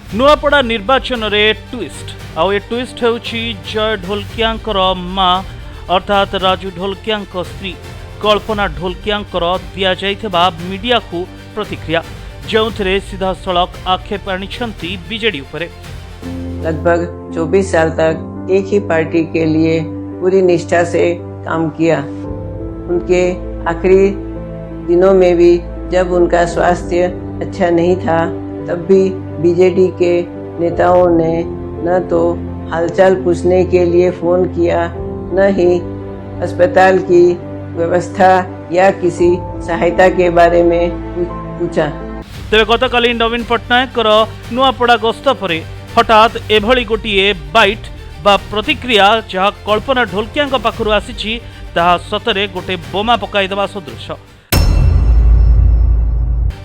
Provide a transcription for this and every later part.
नुआपड़ा निर्वाचन रे ट्विस्ट आउ ए ट्विस्ट हेउछि जय ढोलकियांकर मां अर्थात राजू ढोलकियांक स्त्री कल्पना ढोलकियांकर दिया जाइथिबा मीडिया को प्रतिक्रिया जोंथरे सीधा सड़क आक्षेप आनिछंती बीजेडी उपरे। लगभग 24 साल तक एक ही पार्टी के लिए पूरी निष्ठा से काम किया। उनके आखिरी दिनों में भी जब उनका स्वास्थ्य अच्छा नहीं था तब भी बीजेडी के नेताओं ने न तो हालचाल पूछने के लिए फोन किया न ही अस्पताल की व्यवस्था या किसी सहायता के बारे में पूछा। तेरे गतकाली नवीन पट्टनायक नुआपड़ा गस्त पर हठात एभली गोटे बाइट बा प्रतिक्रिया जहाँ कल्पना ढोलकिया पाखु आसी ताहा सतरे गोटे बोमा पकाईदेवा सदृश।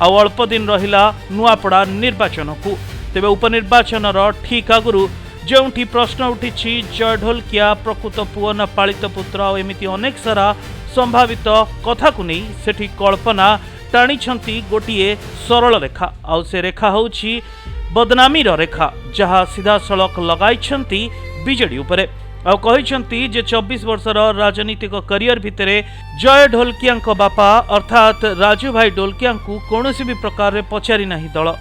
आउ अल्प दिन रहिला नुआपड़ा निर्वाचन को तेबे उपनिर्वाचन ठीक आगुरु जोंठी प्रश्न उठी जय ढोलकिया प्रकृत पुओ न पालित पुत्र और एमिति अनेक सारा संभावित कथा को नहीं सेठी कल्पना टाणी गोटे सरल रेखा आउ से रेखा होउछि बदनामी रेखा जहाँ सीधा सड़क लगाई बीजेडी उपरे आउ कहिसंती जे 24 वर्षर राजनीतिक करियर भितरे जय ढोलकिया बापा अर्थात राजू भाई ढोलकिया कौनसी भी प्रकार रे पचारि नाही दल।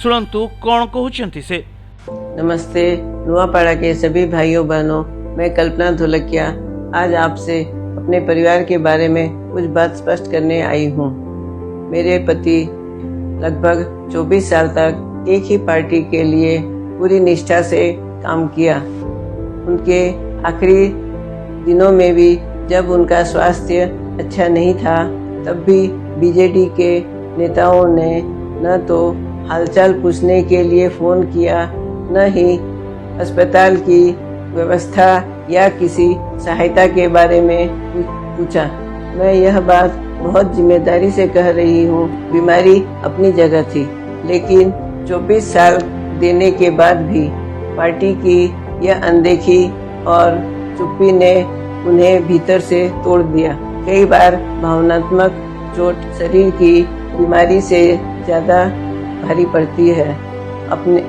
सुनंतु कौन कहउचंती से। नमस्ते नुआपड़ा के सभी भाइयों बहनों, मैं कल्पना ढोलकिया आज आपसे अपने परिवार के बारे में कुछ बात स्पष्ट करने आई हूँ। मेरे पति लगभग 24 साल तक एक ही पार्टी के लिए पूरी निष्ठा से काम किया। उनके आखिरी दिनों में भी जब उनका स्वास्थ्य अच्छा नहीं था तब भी बीजेडी के नेताओं ने न तो हालचाल पूछने के लिए फोन किया न ही अस्पताल की व्यवस्था या किसी सहायता के बारे में पूछा। मैं यह बात बहुत जिम्मेदारी से कह रही हूँ। बीमारी अपनी जगह थी लेकिन 24 साल देने के बाद भी पार्टी की यह अनदेखी और चुप्पी ने उन्हें भीतर से तोड़ दिया। कई बार भावनात्मक चोट शरीर की बीमारी से ज्यादा भारी पड़ती है। अपने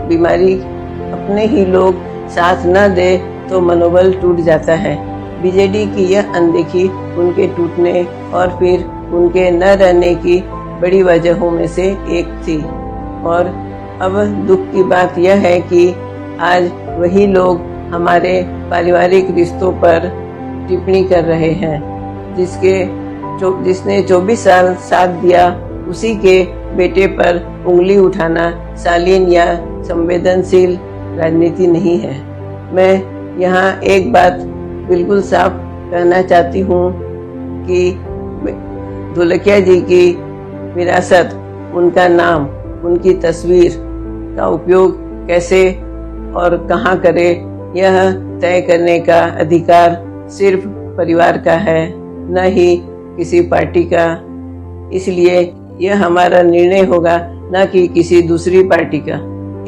बीमारी अपने ही लोग साथ न दे तो मनोबल टूट जाता है। बीजेडी की यह अनदेखी उनके टूटने और फिर उनके न रहने की बड़ी वजहों में से एक थी। और अब दुख की बात यह है कि आज वही लोग हमारे पारिवारिक रिश्तों पर टिप्पणी कर रहे हैं। जिसने 24 साल साथ दिया उसी के बेटे पर उंगली उठाना शालीन या संवेदनशील राजनीति नहीं है। मैं यहाँ एक बात बिल्कुल साफ कहना चाहती हूँ कि ढोलकिया जी की विरासत, उनका नाम, उनकी तस्वीर का उपयोग कैसे और कहाँ करे यह तय करने का अधिकार सिर्फ परिवार का है न ही किसी पार्टी का। इसलिए यह हमारा निर्णय होगा न कि किसी दूसरी पार्टी का।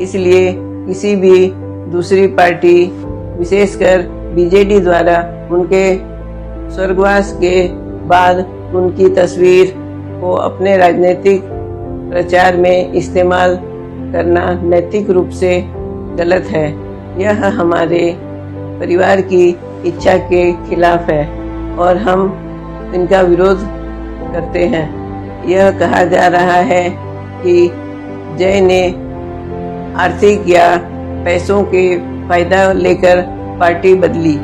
इसलिए किसी भी दूसरी पार्टी विशेषकर बीजेडी द्वारा उनके स्वर्गवास के बाद उनकी तस्वीर को अपने राजनीतिक प्रचार में इस्तेमाल करना नैतिक रूप से गलत है। यह हमारे परिवार की इच्छा के खिलाफ है और हम इनका विरोध करते हैं। यह कहा जा रहा है कि जय ने आर्थिक या पैसों के फायदा लेकर पार्टी बदली।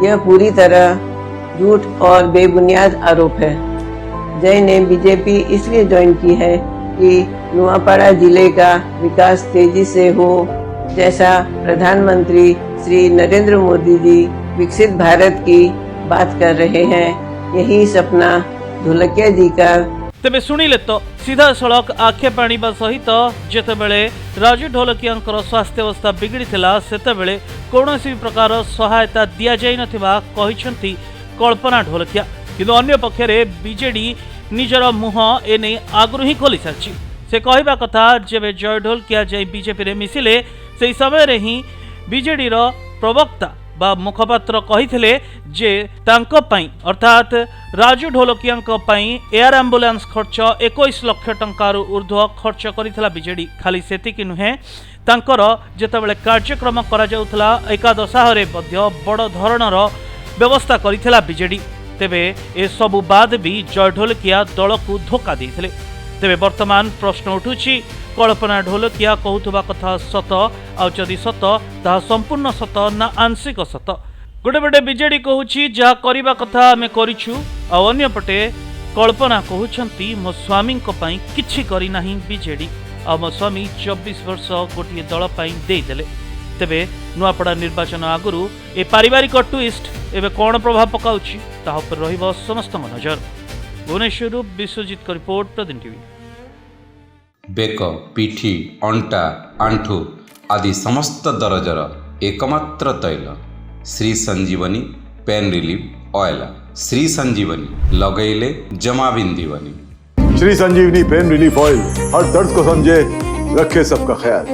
यह पूरी तरह झूठ और बेबुनियाद आरोप है। जय ने बीजेपी इसलिए ज्वाइन की है कि नुआपड़ा जिले का विकास तेजी से हो, जैसा प्रधानमंत्री श्री नरेंद्र मोदी जी विकसित भारत की बात कर रहे हैं। यही सपना ढोलकिया जी का। तेबे सुनिले तो सीधा सड़क आक्षेप आनिबा सहित जेतेबेले राजू ढोलकिया स्वास्थ्य अवस्था बिगड़ी थिला सेतेबेले कौनसी प्रकार सहायता दिया जाई नथिबा कहिसंती कल्पना ढोलकिया। किंतु अन्य पक्षरे बीजेडी निजर मुह एने आगुरी ही खोली सारी। से कहवा कथा जेबे जय ढोलकिया जाई बीजेपी रे मिसिले से समय रे ही बीजेडी रो प्रवक्ता बा मुखपात्र कहिथिले जे तांको पई अर्थात राजू ढोलकिया पई एयर एम्बुलेंस खर्च 21 लाख टंकार ऊर्ध्व खर्च करिथिला बीजेडी। खाली सेतिकी नुहे तांकर जेतेबेले कार्यक्रम करा जाउथला एकादशाहरे मध्य बड़ धरणर व्यवस्था करिथिला बीजेडी। तेबे ए सबु बाद भी जय ढोलकिया दल को धोखा देथिले। तेबे वर्तमान प्रश्न उठुछि कल्पना ढोलकिया कहूथबा कथा सत आ जदि सत ता संपूर्ण सत ना आंशिक सत। गोटे पटे बीजेडी कहूछि जा करिबा कथा आमे करिछु आ अन्य पटे कल्पना कहउछंती मो स्वामी को पई किछि करि नाही बीजेडी आ मो स्वामी 24 वर्ष गोटे दल पई देई देले। तेबे नुआपड़ा निर्वाचन आगुरु ए पारिवारिक ट्विस्ट एबे कोन प्रभाव पकाउछि ता पर रहिबो समस्त नजर। भुवनेश्वर विश्वजीत का रिपोर्ट प्रतिदिन टीवी। बेक पिठी अंटा आंठू आदि समस्त दरजर एकमात्र तैल श्री संजीवनी पेन रिलीफ ऑयल। श्री संजीवनी लगैले जमा बिंदीवनी। श्री संजीवनी पेन रिलीफ ऑयल हर दर्द को समझे, रखे सबका ख्याल।